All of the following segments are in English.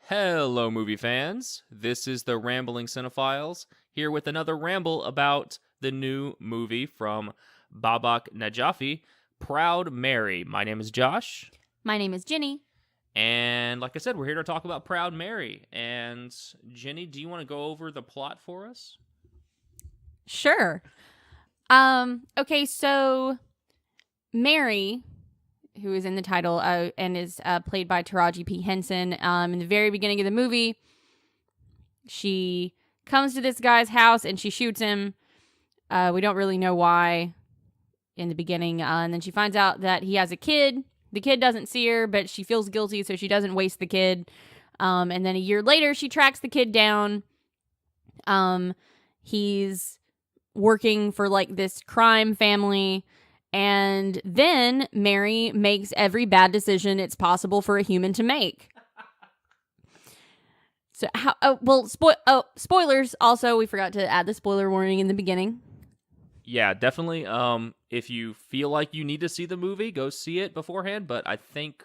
Hello, movie fans. This is the Rambling Cinephiles, here with another ramble about the new movie from Babak Najafi, Proud Mary. My name is Josh. My name is Jenny. And like I said, we're here to talk about Proud Mary. And Jenny, do you want to go over the plot for us? Sure. Okay, so Mary, who is in the title and is played by Taraji P. Henson, in the very beginning of the movie, she comes to this guy's house and she shoots him. We don't really know why in the beginning. And then she finds out that he has a kid. The kid doesn't see her, but she feels guilty, so she doesn't waste the kid. And then a year later, she tracks the kid down. He's working for like this crime family. And then Mary makes every bad decision it's possible for a human to make. So, spoilers. Also, we forgot to add the spoiler warning in the beginning. Yeah, definitely. If you feel like you need to see the movie, go see it beforehand. But I think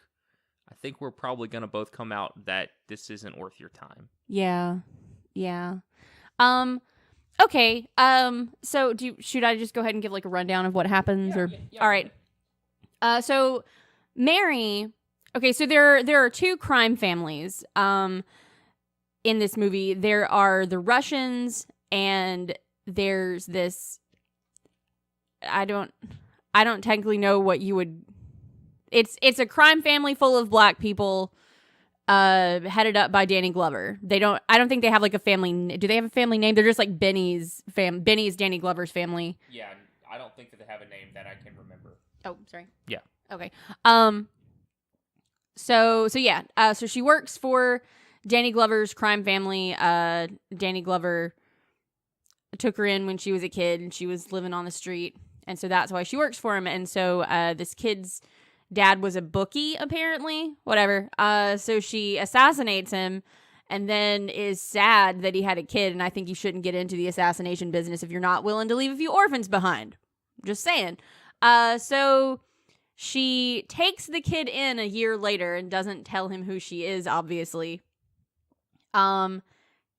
we're probably gonna both come out that this isn't worth your time. Yeah. Okay. So should I just go ahead and give like a rundown of what happens? Yeah. All right. So Mary. Okay. So there are two crime families. In this movie, there are the Russians, and there's this. I don't technically know what you would. It's a crime family full of black people. Headed up by Danny Glover. I don't think they have like a family. Do they have a family name? They're just like Benny's Danny Glover's family. Yeah, I don't think that they have a name that I can remember. Oh, sorry. Yeah. Okay. So she works for Danny Glover's crime family. Danny Glover took her in when she was a kid and she was living on the street. And so that's why she works for him. And so this kid's dad was a bookie, apparently. Whatever. So she assassinates him and then is sad that he had a kid. And I think you shouldn't get into the assassination business if you're not willing to leave a few orphans behind. Just saying. So she takes the kid in a year later and doesn't tell him who she is, obviously.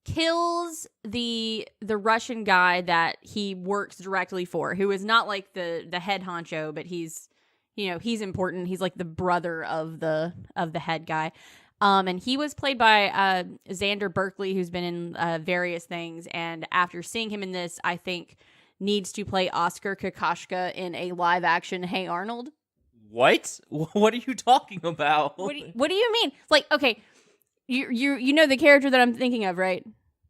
Kills the Russian guy that he works directly for, who is not like the head honcho, but he's important. He's like the brother of the head guy. And he was played by Xander Berkeley, who's been in various things. And after seeing him in this, I think needs to play Oscar Kokoschka in a live action Hey Arnold. What? What are you talking about? What do you mean? Like, okay, you know the character that I'm thinking of, right?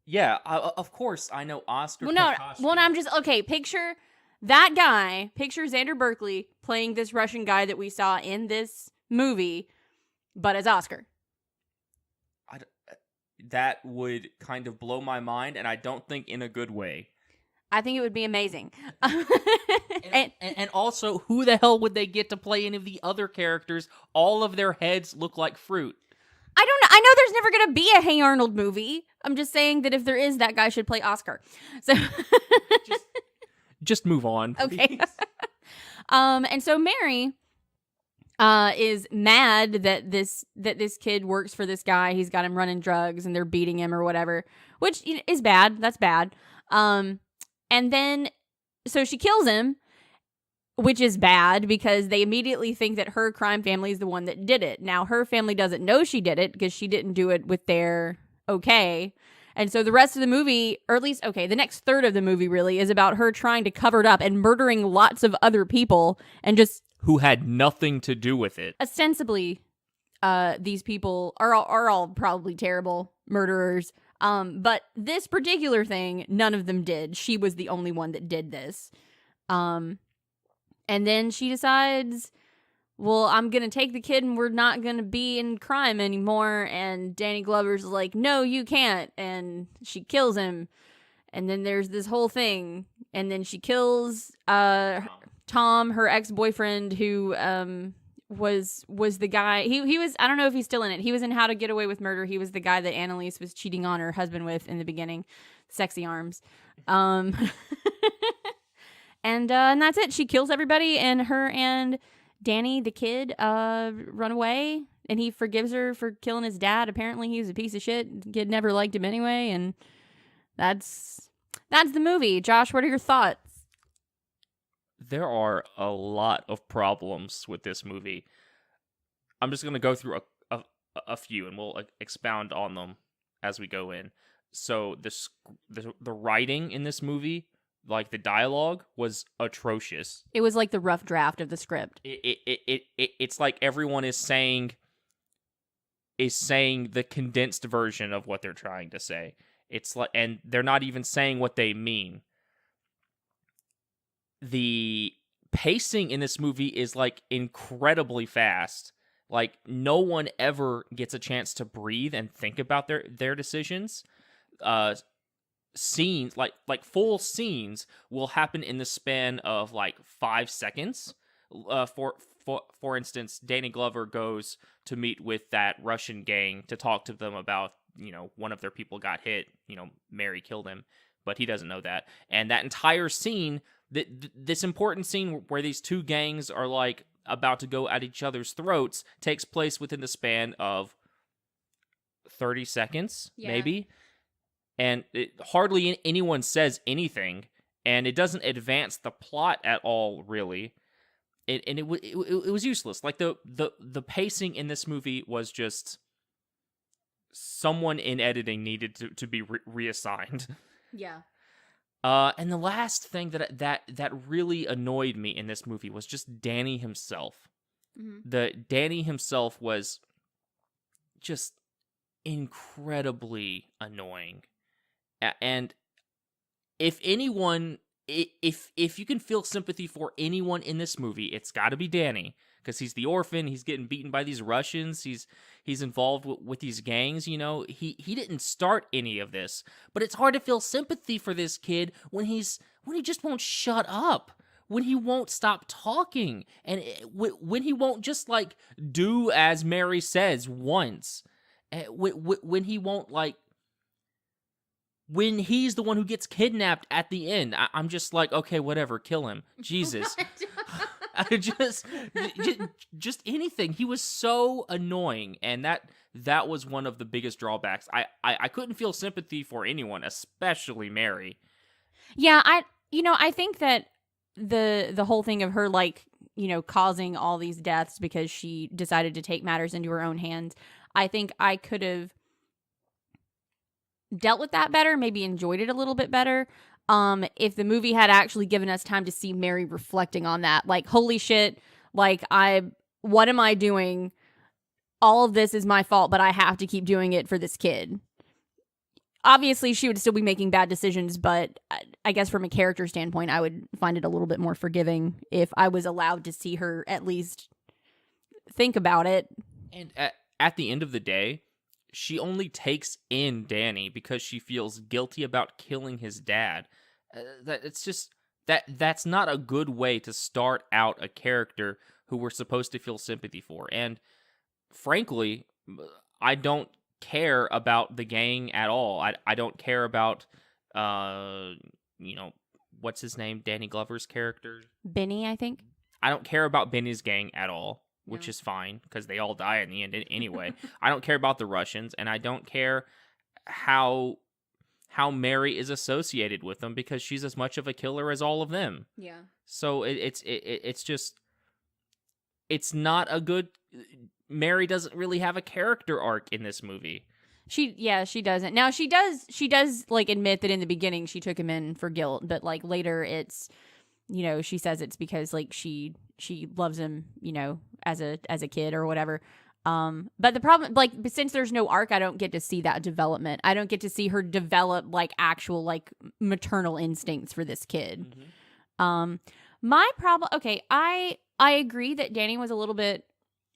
Yeah, of course I know Oscar. I'm just okay. Picture that guy. Picture Xander Berkeley playing this Russian guy that we saw in this movie, but as Oscar. That would kind of blow my mind, and I don't think in a good way. I think it would be amazing. and also, who the hell would they get to play any of the other characters? All of their heads look like fruit. I don't know. I know there's never going to be a Hey Arnold movie. I'm just saying that if there is, that guy should play Oscar. So just move on, please. Okay. And so Mary is mad that this kid works for this guy. He's got him running drugs and they're beating him or whatever, which is bad. That's bad. And then so she kills him, which is bad because they immediately think that her crime family is the one that did it. Now, her family doesn't know she did it because she didn't do it with their okay. And so the rest of the movie, or at least, okay, the next third of the movie really is about her trying to cover it up and murdering lots of other people and just... who had nothing to do with it. Ostensibly, these people are all probably terrible murderers. But this particular thing, none of them did. She was the only one that did this. And then she decides, well, I'm going to take the kid and we're not going to be in crime anymore. And Danny Glover's like, no, you can't. And she kills him. And then there's this whole thing. And then she kills Tom, her ex-boyfriend, who was the guy. He was, I don't know if he's still in it. He was in How to Get Away with Murder. He was the guy that Annalise was cheating on her husband with in the beginning. Sexy arms. And that's it. She kills everybody, and her and Danny, the kid, run away he forgives her for killing his dad. Apparently he was a piece of shit. Kid never liked him anyway, and that's the movie. Josh, what are your thoughts? There are a lot of problems with this movie. I'm just going to go through a few, and we'll expound on them as we go in. So the writing in this movie, like the dialogue, was atrocious. It was like the rough draft of the script. It's like everyone is saying the condensed version of what they're trying to say. It's like, and they're not even saying what they mean. The pacing in this movie is like incredibly fast. Like no one ever gets a chance to breathe and think about their decisions. Scenes like full scenes will happen in the span of like 5 seconds. For instance, Danny Glover goes to meet with that Russian gang to talk to them about, one of their people got hit. Mary killed him, but he doesn't know that. And that entire scene, this important scene where these two gangs are like about to go at each other's throats, takes place within the span of 30 seconds, maybe. And hardly anyone says anything, and it doesn't advance the plot at all, really. It was useless. Like the pacing in this movie was just someone in editing needed to be reassigned. Yeah. And the last thing that really annoyed me in this movie was just Danny himself. Mm-hmm. Danny himself was just incredibly annoying. And if anyone, if you can feel sympathy for anyone in this movie, it's got to be Danny, because he's the orphan. He's getting beaten by these Russians. He's involved with these gangs. He didn't start any of this, but it's hard to feel sympathy for this kid when he just won't shut up, when he won't stop talking, and when he won't just like do as Mary says once, when he won't like. When he's the one who gets kidnapped at the end, I'm just like, okay, whatever, kill him. Jesus. just anything. He was so annoying, and that was one of the biggest drawbacks. I couldn't feel sympathy for anyone, especially Mary. Yeah, I think that the whole thing of her like, causing all these deaths because she decided to take matters into her own hands, I think I could have dealt with that better, maybe enjoyed it a little bit better, if the movie had actually given us time to see Mary reflecting on that. Like, holy shit, like, what am I doing? All of this is my fault, but I have to keep doing it for this kid. Obviously, she would still be making bad decisions, but I guess from a character standpoint, I would find it a little bit more forgiving if I was allowed to see her at least think about it. And at the end of the day, she only takes in Danny because she feels guilty about killing his dad. That's not a good way to start out a character who we're supposed to feel sympathy for. And frankly, I don't care about the gang at all. I don't care about what's his name? Danny Glover's character? Benny, I think. I don't care about Benny's gang at all. Which is fine, because they all die in the end anyway. I don't care about the Russians, and I don't care how Mary is associated with them, because she's as much of a killer as all of them. Yeah. So it's just, it's not a good. Mary doesn't really have a character arc in this movie. She doesn't. Now she does like admit that in the beginning she took him in for guilt, but like later it's, she says it's because like she loves him, as a kid or whatever. But the problem, like, since there's no arc, I don't get to see that development. I don't get to see her develop like actual like maternal instincts for this kid. Mm-hmm. My problem, okay, I agree that Danny was a little bit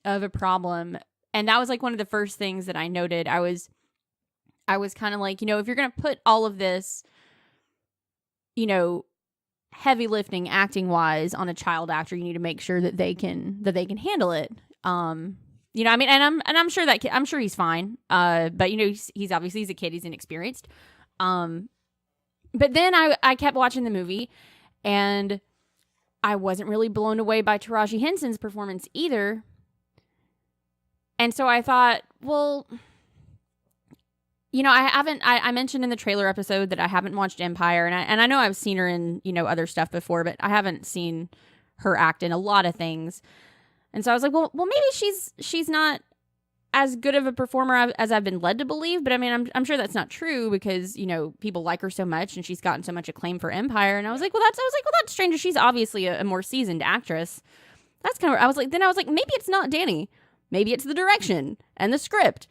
of a problem, and that was like one of the first things that I noted. I was kind of like, if you're gonna put all of this, heavy lifting acting wise on a child actor, you need to make sure that they can handle it. And I'm sure that kid, I'm sure he's fine. But he's obviously, he's a kid, he's inexperienced. But then I kept watching the movie, and I wasn't really blown away by Taraji Henson's performance either. And so I thought, well, I mentioned in the trailer episode that I haven't watched Empire, and I know I've seen her in, other stuff before, but I haven't seen her act in a lot of things. And so I was like, well, maybe she's not as good of a performer as I've been led to believe. But I mean, I'm sure that's not true because, people like her so much and she's gotten so much acclaim for Empire. And I was like, well, that's strange. She's obviously a more seasoned actress. That's kind of, I was like, maybe it's not Danny. Maybe it's the direction and the script.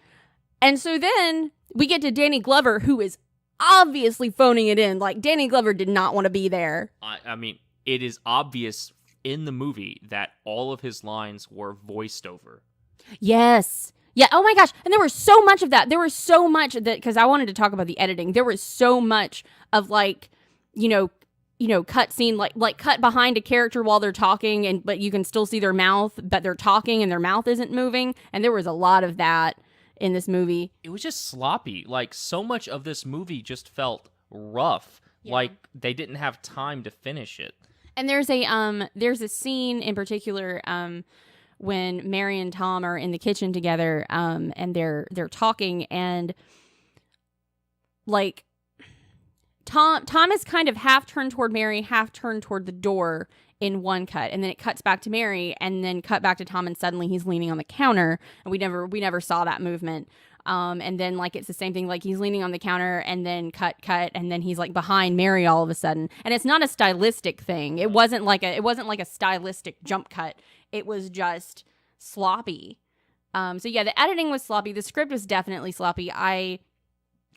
And so then we get to Danny Glover, who is obviously phoning it in. Like, Danny Glover did not want to be there. I mean, it is obvious in the movie that all of his lines were voiced over. Yes. Yeah. Oh my gosh. And there was so much of that. There was so much that, because I wanted to talk about the editing. There was so much of like, cut scene, like cut behind a character while they're talking, but you can still see their mouth, but they're talking and their mouth isn't moving. And there was a lot of that in this movie. It was just sloppy. Like, so much of this movie just felt rough. Yeah. Like they didn't have time to finish it. And there's a scene in particular when Mary and Tom are in the kitchen together, and they're talking, and like Tom is kind of half turned toward Mary, half turned toward the door in one cut, and then it cuts back to Mary, and then cut back to Tom, and suddenly he's leaning on the counter, and we never saw that movement. And then like it's the same thing, like he's leaning on the counter, and then cut, and then he's like behind Mary all of a sudden. And it's not a stylistic thing. It wasn't like a stylistic jump cut. It was just sloppy. So yeah, the editing was sloppy. The script was definitely sloppy.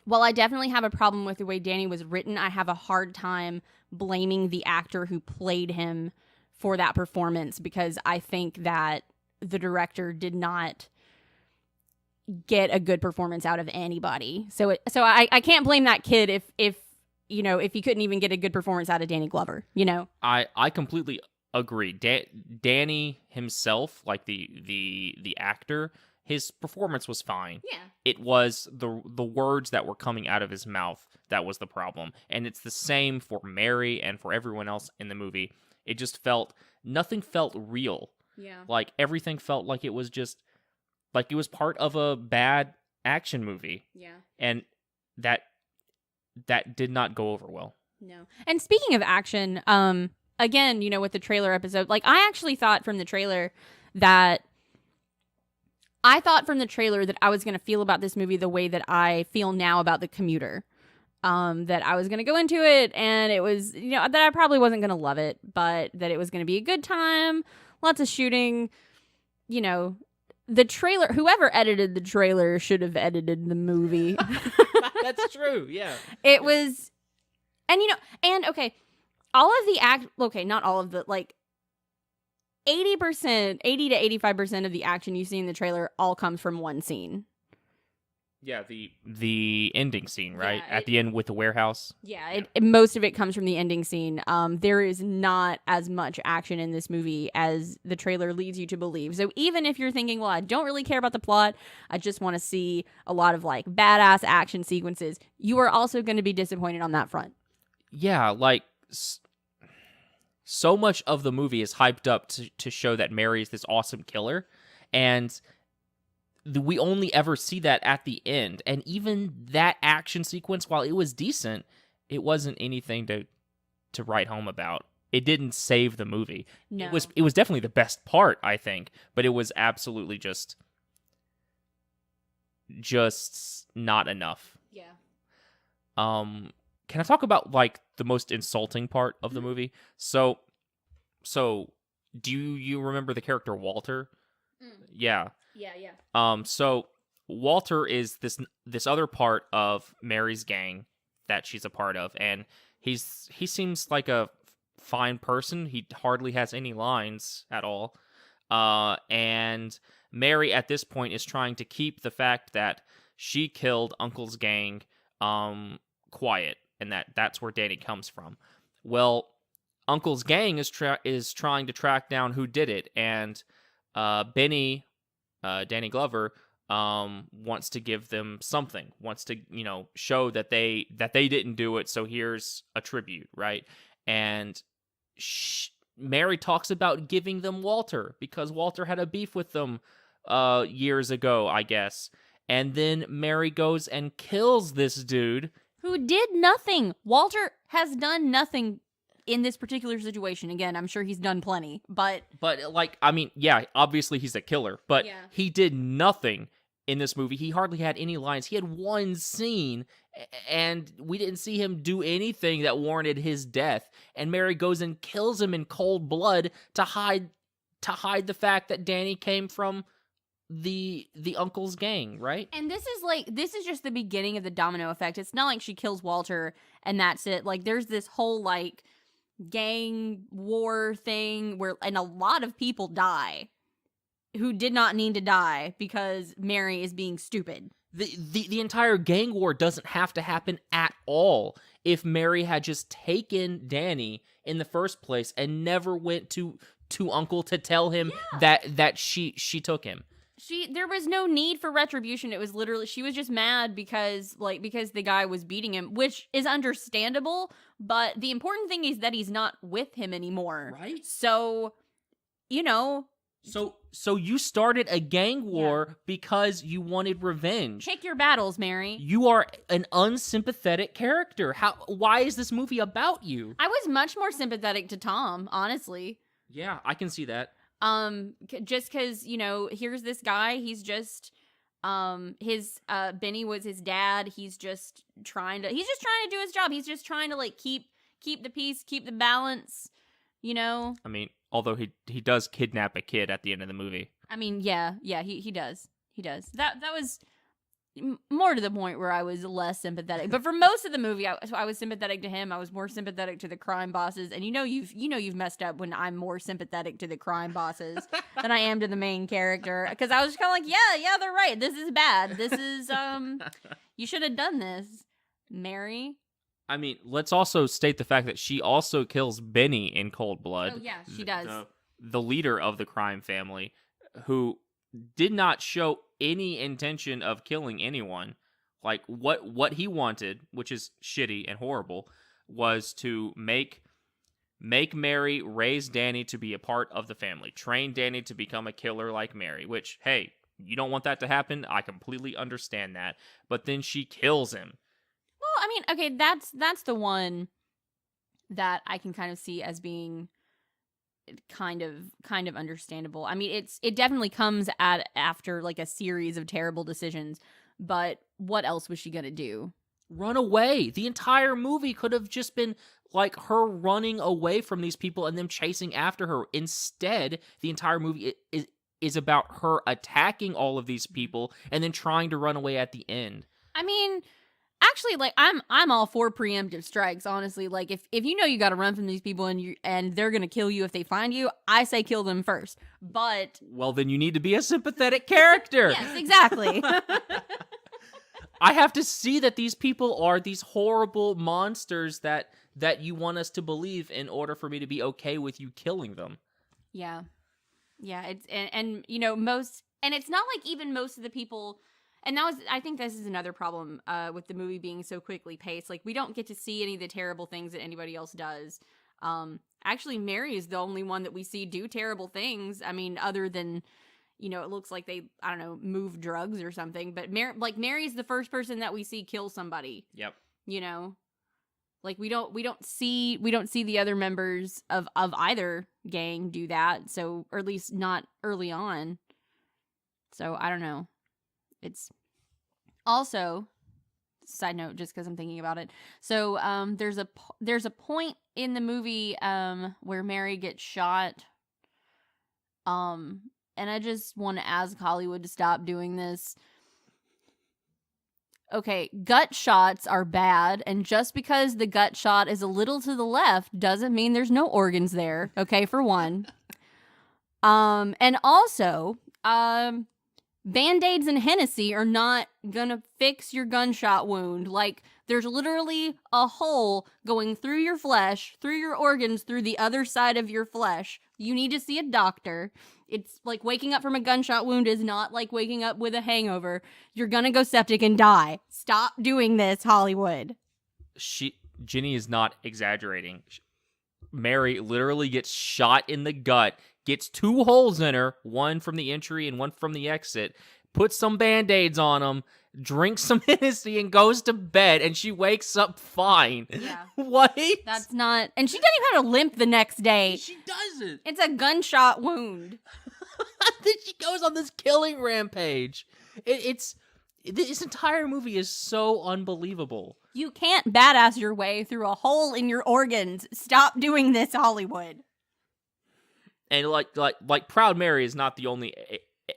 While I definitely have a problem with the way Danny was written, I have a hard time blaming the actor who played him for that performance, because I think that the director did not get a good performance out of anybody. So I can't blame that kid if he couldn't even get a good performance out of Danny Glover, I completely agree. Danny himself, like the actor, his performance was fine. Yeah. It was the words that were coming out of his mouth that was the problem. And it's the same for Mary and for everyone else in the movie. It just nothing felt real. Yeah. Like everything felt like it was just like it was part of a bad action movie. Yeah. And that did not go over well. No. And speaking of action, again, with the trailer episode, like I actually thought from the trailer that I was going to feel about this movie the way that I feel now about The Commuter. That I was going to go into it and it was, that I probably wasn't going to love it, but that it was going to be a good time, lots of shooting, the trailer, whoever edited the trailer should have edited the movie. That's true, yeah. It was, and okay, all of the not all of the, like, 80 to 85% of the action you see in the trailer all comes from one scene. Yeah, the ending scene, right? Yeah, at the end with the warehouse. Yeah, most of it comes from the ending scene. There is not as much action in this movie as the trailer leads you to believe. So even if you're thinking, well, I don't really care about the plot, I just want to see a lot of like badass action sequences, you are also going to be disappointed on that front. Yeah, like so much of the movie is hyped up to show that Mary is this awesome killer, and we only ever see that at the end. And even that action sequence, while it was decent, it wasn't anything to write home about. It didn't save the movie. No. It was definitely the best part, I think, but it was absolutely just not enough. Yeah. Can I talk about like the most insulting part of the movie? So do you remember the character Walter? Yeah. Yeah. So Walter is this other part of Mary's gang that she's a part of, and he seems like a fine person. He hardly has any lines at all. And Mary at this point is trying to keep the fact that she killed Uncle's gang quiet, and that's where Danny comes from. Well, Uncle's gang is trying to track down who did it, and Benny, Danny Glover, wants to give them something, wants to show that they didn't do it, so here's a tribute, right? And Mary talks about giving them Walter because Walter had a beef with them years ago, I guess. And then Mary goes and kills this dude. Who did nothing. Walter has done nothing in this particular situation. Again, I'm sure he's done plenty, but... But, like, I mean, yeah, obviously he's a killer, but he did nothing in this movie. He hardly had any lines. He had one scene, and we didn't see him do anything that warranted his death. And Mary goes and kills him in cold blood to hide the fact that Danny came from the uncle's gang, right? And this is just the beginning of the domino effect. It's not like she kills Walter and that's it. Like, there's this whole, like, gang war thing and a lot of people die who did not need to die because Mary is being stupid. The entire gang war doesn't have to happen at all if Mary had just taken Danny in the first place and never went to Uncle to tell him that she took him. There was no need for retribution. It was literally, she was just mad because the guy was beating him, which is understandable, but the important thing is that he's not with him anymore. Right. So, you know. So you started a gang war because you wanted revenge. Pick your battles, Mary. You are an unsympathetic character. Why is this movie about you? I was much more sympathetic to Tom, honestly. Yeah, I can see that. Just because, you know, here's this guy, he's just, Benny was his dad, he's just trying to do his job, he's just trying to, like, keep the peace, keep the balance, you know? I mean, although he does kidnap a kid at the end of the movie. I mean, yeah, he does. That was more to the point where I was less sympathetic. But for most of the movie, I was sympathetic to him. I was more sympathetic to the crime bosses. And you've messed up when I'm more sympathetic to the crime bosses than I am to the main character. Because I was just kind of like, yeah, they're right. This is bad. This is you should have done this, Mary. I mean, let's also state the fact that she also kills Benny in cold blood. Oh yeah, she does. The leader of the crime family, who did not show any intention of killing anyone. Like, what he wanted, which is shitty and horrible, was to make Mary raise Danny to be a part of the family, train Danny to become a killer like Mary, which, hey, you don't want that to happen. I completely understand that. But then she kills him. Well, I mean, okay, that's the one that I can kind of see as being kind of understandable. I mean, it definitely comes after like a series of terrible decisions, but what else was she gonna do? Run away. The entire movie could have just been like her running away from these people and them chasing after her. Instead, the entire movie is about her attacking all of these people and then trying to run away at the end. I mean, actually, like, I'm all for preemptive strikes, honestly. Like, if you know you got to run from these people and they're gonna kill you if they find you, I say kill them first. But well, then you need to be a sympathetic character. Yes, exactly. I have to see that these people are these horrible monsters that you want us to believe in order for me to be okay with you killing them. Yeah, it's and you know, it's not like even most of the people. And I think this is another problem with the movie being so quickly paced. Like, we don't get to see any of the terrible things that anybody else does. Actually, Mary is the only one that we see do terrible things. I mean, other than, you know, it looks like they, I don't know, move drugs or something. But Mary's the first person that we see kill somebody. Yep. You know, like we don't see the other members of either gang do that. So, or at least not early on. So I don't know. It's also, side note, just because I'm thinking about it. So there's a point in the movie where Mary gets shot. And I just want to ask Hollywood to stop doing this. Okay, gut shots are bad, and just because the gut shot is a little to the left doesn't mean there's no organs there. Okay, for one. And also, Band-Aids and Hennessy are not gonna fix your gunshot wound. Like, there's literally a hole going through your flesh, through your organs, through the other side of your flesh. You need to see a doctor. It's like waking up from a gunshot wound is not like waking up with a hangover. You're gonna go septic and die. Stop doing this, Hollywood. Jenny is not exaggerating. Mary literally gets shot in the gut, gets 2 holes in her, one from the entry and one from the exit, puts some Band-Aids on them, drinks some Hennessy, and goes to bed, and she wakes up fine. Yeah. What? That's not... And she doesn't even have a limp the next day. She doesn't. It's a gunshot wound. Then she goes on this killing rampage. This entire movie is so unbelievable. You can't badass your way through a hole in your organs. Stop doing this, Hollywood. And like ProudMary is not the only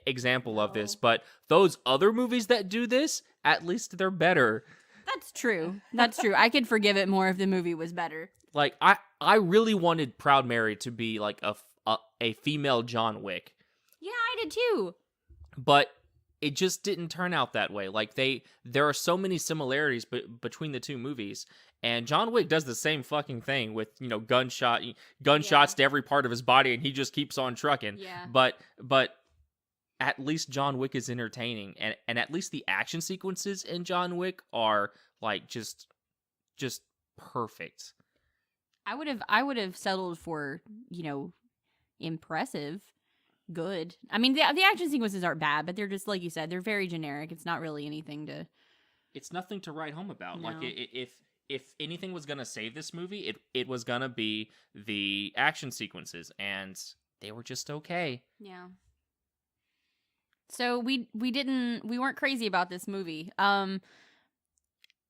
example of this, but those other movies that do this, at least they're better. That's true. That's true. I could forgive it more if the movie was better. Like I really wanted ProudMary to be like a female John Wick. Yeah, I did too. But it just didn't turn out that way. Like there are so many similarities between the two movies, and John Wick does the same fucking thing with, you know, gunshots to every part of his body, and he just keeps on trucking. Yeah. But at least John Wick is entertaining, and at least the action sequences in John Wick are like just perfect. I would have settled for, you know, impressive. Good. I mean, the action sequences aren't bad, but they're just, like you said, they're very generic. It's not really anything to... It's nothing to write home about. No. Like, if anything was going to save this movie, it was going to be the action sequences, and they were just okay. Yeah. So we weren't crazy about this movie.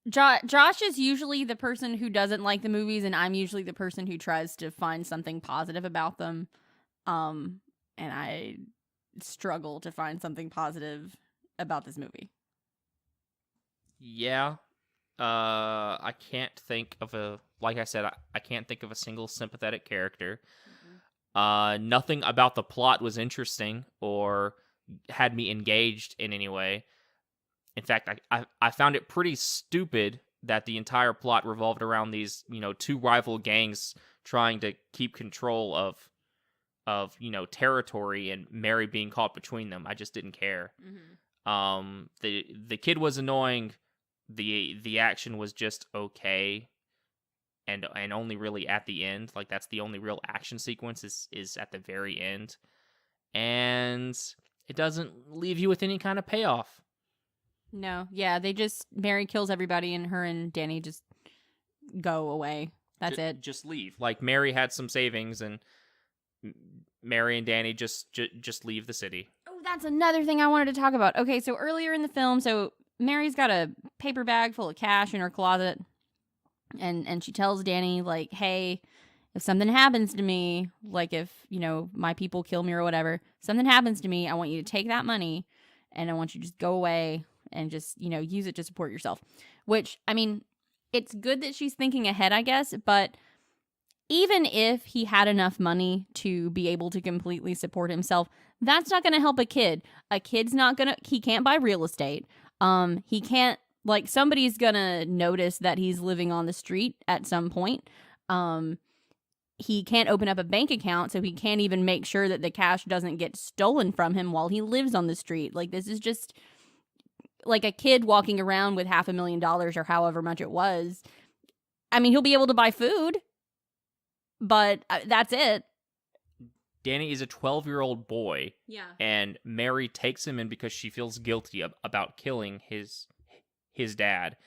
Josh is usually the person who doesn't like the movies, and I'm usually the person who tries to find something positive about them. And I struggle to find something positive about this movie. Yeah. I can't think of like I said, I can't think of a single sympathetic character. Mm-hmm. Nothing about the plot was interesting or had me engaged in any way. In fact, I found it pretty stupid that the entire plot revolved around these, you know, 2 rival gangs trying to keep control of you know, territory, and Mary being caught between them. I just didn't care. Mm-hmm. The kid was annoying. The action was just okay, and only really at the end. Like, that's the only real action sequence is at the very end, and it doesn't leave you with any kind of payoff. No, yeah, Mary kills everybody, and her and Danny just go away. That's it. Just leave. Like, Mary had some savings, and Mary and Danny just leave the city. Oh, that's another thing I wanted to talk about. Okay, so earlier in the film, Mary's got a paper bag full of cash in her closet, and she tells Danny, like, hey, if something happens to me, like if, you know, my people kill me or whatever, something happens to me, I want you to take that money, and I want you to just go away and just, you know, use it to support yourself. Which, I mean, it's good that she's thinking ahead, I guess, but even if he had enough money to be able to completely support himself, that's not going to help a kid. A kid's not going to... He can't buy real estate. He can't... Like, somebody's going to notice that he's living on the street at some point. He can't open up a bank account, so he can't even make sure that the cash doesn't get stolen from him while he lives on the street. Like, this is just... Like, a kid walking around with $500,000 or however much it was. I mean, he'll be able to buy food. But that's it. Danny is a 12-year-old boy. Yeah. And Mary takes him in because she feels guilty about killing his dad.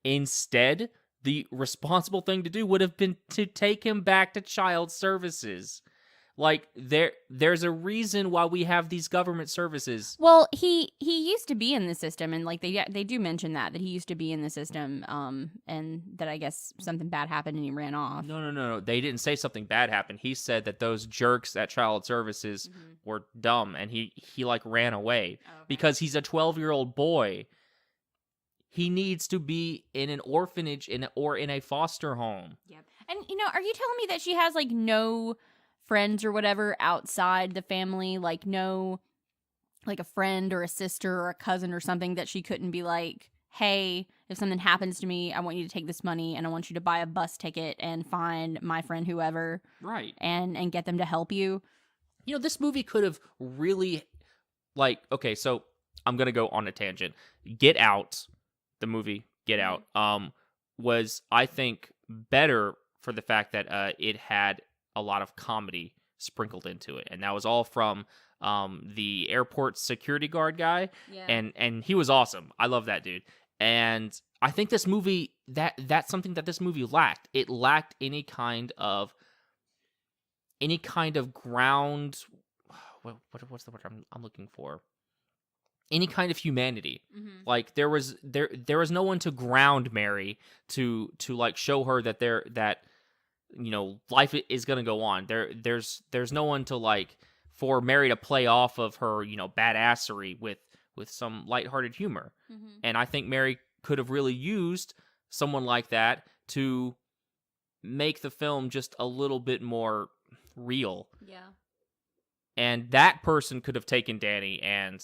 Instead, the responsible thing to do would have been to take him back to child services. Like, there's a reason why we have these government services. Well, he used to be in the system, and like they do mention that he used to be in the system, and that I guess something bad happened and he ran off. No. They didn't say something bad happened. He said that those jerks at child services were dumb, and he like ran away because he's a 12-year-old boy. He needs to be in an orphanage or in a foster home. Yep. And you know, are you telling me that she has like no friends or whatever outside the family, like no, like a friend or a sister or a cousin or something that she couldn't be like, hey, if something happens to me, I want you to take this money and I want you to buy a bus ticket and find my friend whoever, right, and get them to help you. You know, this movie could have really, like, okay, so I'm gonna go on a tangent. Get Out, the movie Get Out, was, I think, better for the fact that it had a lot of comedy sprinkled into it, and that was all from the airport security guard guy, Yeah. and he was awesome. I love that dude, and I think this movie that's something that this movie lacked. It lacked any kind of ground. What's the word I'm looking for? Any kind of humanity. Mm-hmm. Like there was no one to ground Mary to like show her that life is gonna go on. There's no one to like for Mary to play off of her badassery with some lighthearted humor. Mm-hmm. And I think Mary could have really used someone like that to make the film just a little bit more real. Yeah. And that person could have taken Danny and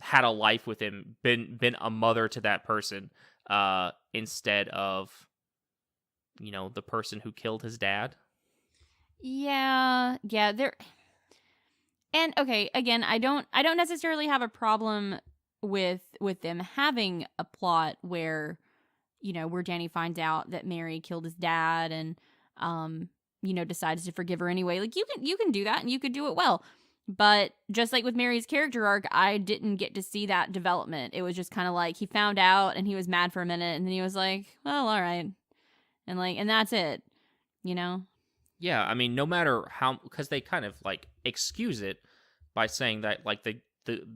had a life with him, been a mother to that person, instead of the person who killed his dad. Yeah, there. And okay, again, I don't necessarily have a problem with them having a plot where where Danny finds out that Mary killed his dad and decides to forgive her anyway. Like you can do that and you could do it well. But just like with Mary's character arc, I didn't get to see that development. It was just kind of like he found out and he was mad for a minute and then he was like, well, all right. And that's it, Yeah, I mean, no matter how, because they kind of like excuse it by saying that like the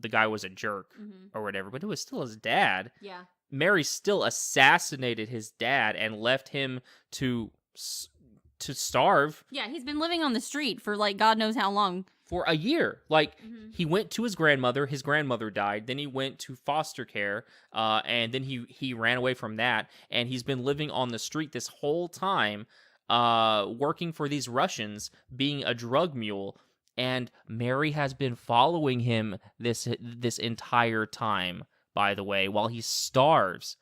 guy was a jerk or whatever, but it was still his dad. Yeah. Mary still assassinated his dad and left him to starve. Yeah, he's been living on the street for like God knows how long. For a year. Like, he went to his grandmother died, then he went to foster care, and then he ran away from that, and he's been living on the street this whole time, working for these Russians, being a drug mule, and Mary has been following him this entire time, by the way, while he starves.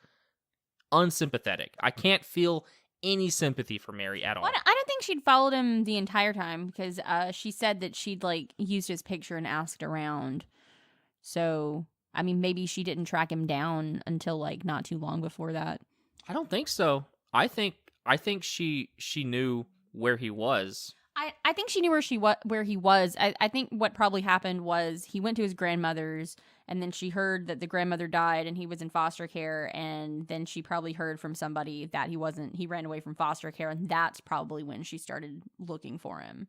Unsympathetic. I can't feel any sympathy for Mary at all. Well, I don't think she'd followed him the entire time because she said that she'd like used his picture and asked around. So, I mean, maybe she didn't track him down until like not too long before that. I don't think so. I think she knew where he was. I think she knew where he was. I think what probably happened was he went to his grandmother's and then she heard that the grandmother died and he was in foster care, and then she probably heard from somebody that he ran away from foster care, and that's probably when she started looking for him.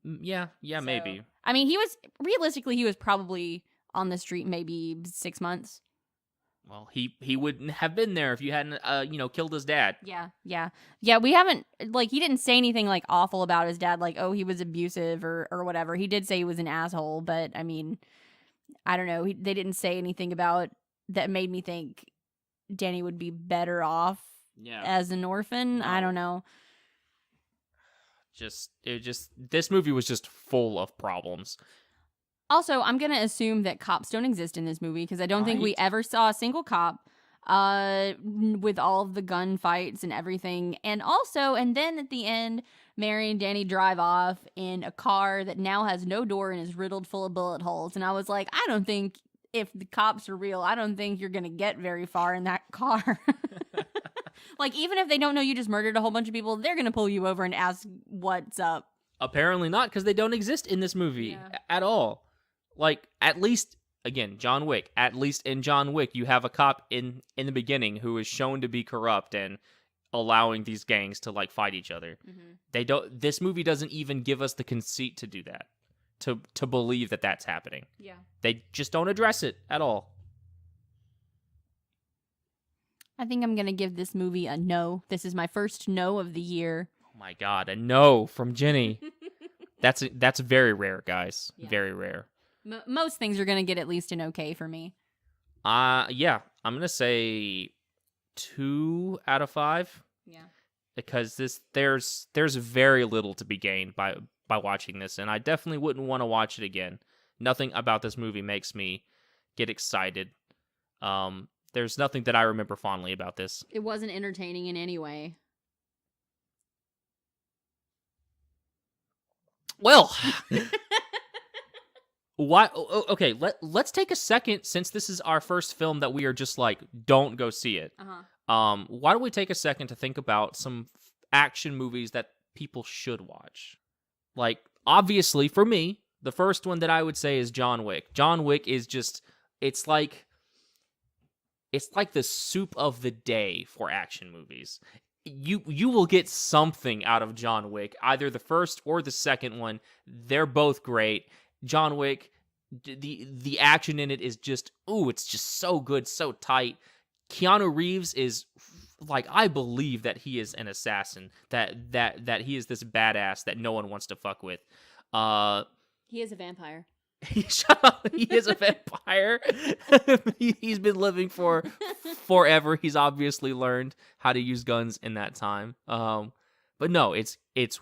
Yeah, so, maybe. I mean, he was probably on the street maybe 6 months. Well, he wouldn't have been there if you hadn't killed his dad. Yeah. We haven't he didn't say anything like awful about his dad, like, oh, he was abusive or whatever. He did say he was an asshole, but I mean, I don't know. They didn't say anything about that made me think Danny would be better off as an orphan. No. I don't know. This movie was just full of problems. Also, I'm going to assume that cops don't exist in this movie because I don't think we ever saw a single cop with all of the gunfights and everything. And then at the end, Mary and Danny drive off in a car that now has no door and is riddled full of bullet holes. And I was like, I don't think if the cops are real, I don't think you're going to get very far in that car. Like, even if they don't know you just murdered a whole bunch of people, they're going to pull you over and ask what's up. Apparently not, because they don't exist in this movie at all. Like, at least, again, John Wick, at least in John Wick, you have a cop in the beginning who is shown to be corrupt and allowing these gangs to, like, fight each other. Mm-hmm. This movie doesn't even give us the conceit to do that, to believe that that's happening. Yeah. They just don't address it at all. I think I'm going to give this movie a no. This is my first no of the year. Oh my God, a no from Jenny. That's very rare, guys. Yeah. Very rare. Most things are going to get at least an okay for me. Yeah. I'm going to say 2 out of 5. Yeah. Because there's very little to be gained by watching this, and I definitely wouldn't want to watch it again. Nothing about this movie makes me get excited. There's nothing that I remember fondly about this. It wasn't entertaining in any way. Well, why? Okay, let's take a second, since this is our first film that we are just like, don't go see it. Uh-huh. Why don't we take a second to think about some action movies that people should watch. Like, obviously, for me, the first one that I would say is John Wick. John Wick is just, it's like the soup of the day for action movies. You will get something out of John Wick, either the first or the second one. They're both great. John Wick, the action in it is just, it's just so good, so tight. Keanu Reeves is, like, I believe that he is an assassin, that he is this badass that no one wants to fuck with. He is a vampire. Shut up. He is a vampire. He's been living for forever. He's obviously learned how to use guns in that time. But no, it's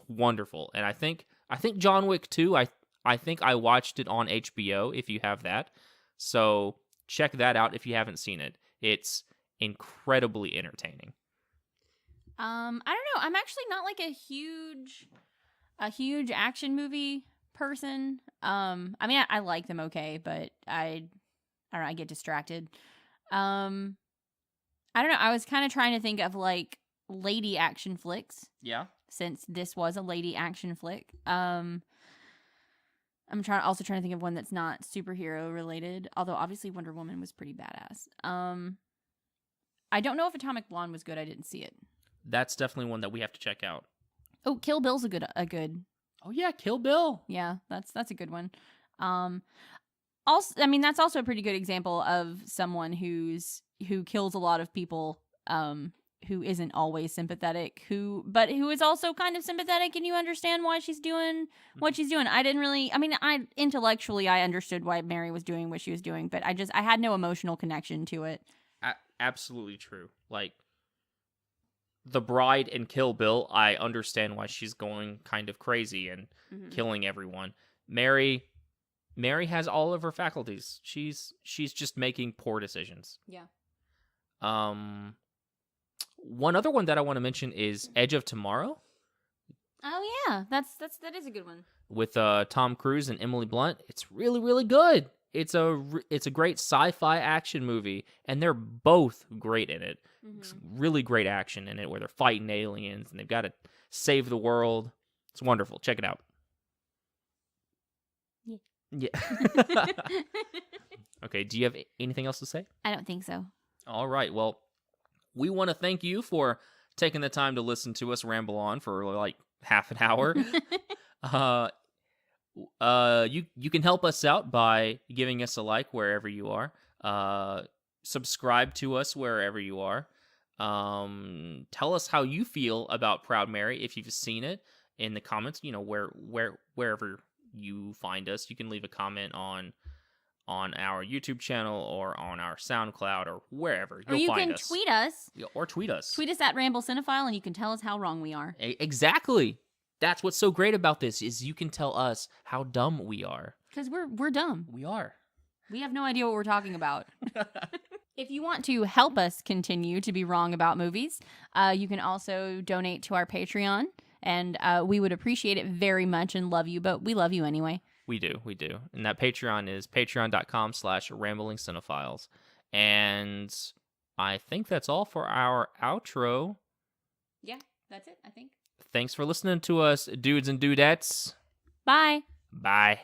wonderful. And I think John Wick 2, I think I watched it on HBO, if you have that. So check that out if you haven't seen it. It's incredibly entertaining. I don't know. I'm actually not like a huge action movie person. I mean, I like them okay, but I don't know, I get distracted. I don't know, I was kind of trying to think of like lady action flicks. Yeah. Since this was a lady action flick. I'm also trying to think of one that's not superhero related, although obviously Wonder Woman was pretty badass. I don't know if Atomic Blonde was good. I didn't see it. That's definitely one that we have to check out. Oh, Kill Bill's a good. Oh yeah, Kill Bill. Yeah, that's a good one. Also, I mean, that's also a pretty good example of someone who kills a lot of people, who isn't always sympathetic, but who is also kind of sympathetic, and you understand why she's doing what she's doing. I intellectually I understood why Mary was doing what she was doing, but I had no emotional connection to it. Absolutely true. Like, the bride in Kill Bill, I understand why she's going kind of crazy and killing everyone. Mary has all of her faculties. She's just making poor decisions. Yeah. One other one that I want to mention is Edge of Tomorrow. Oh yeah, that is a good one. With Tom Cruise and Emily Blunt. It's really, really good. It's a great sci-fi action movie, and they're both great in it. Really great action in it, where they're fighting aliens and they've got to save the world. It's wonderful. Check it out. Yeah. Okay, do you have anything else to say? I don't think so. All right, well, we want to thank you for taking the time to listen to us ramble on for like half an hour. You can help us out by giving us a like wherever you are. Subscribe to us wherever you are. Tell us how you feel about ProudMary if you've seen it in the comments. You know, wherever you find us, you can leave a comment on our YouTube channel or on our SoundCloud or wherever. You'll find us. Tweet us. Or tweet us. Tweet us at Ramble Cinephile, and you can tell us how wrong we are. Exactly. That's what's so great about this, is you can tell us how dumb we are. Because we're dumb. We are. We have no idea what we're talking about. If you want to help us continue to be wrong about movies, you can also donate to our Patreon, and we would appreciate it very much and love you, but we love you anyway. We do. And that Patreon is patreon.com/ramblingcinephiles. And I think that's all for our outro. Yeah, that's it, I think. Thanks for listening to us, dudes and dudettes. Bye. Bye.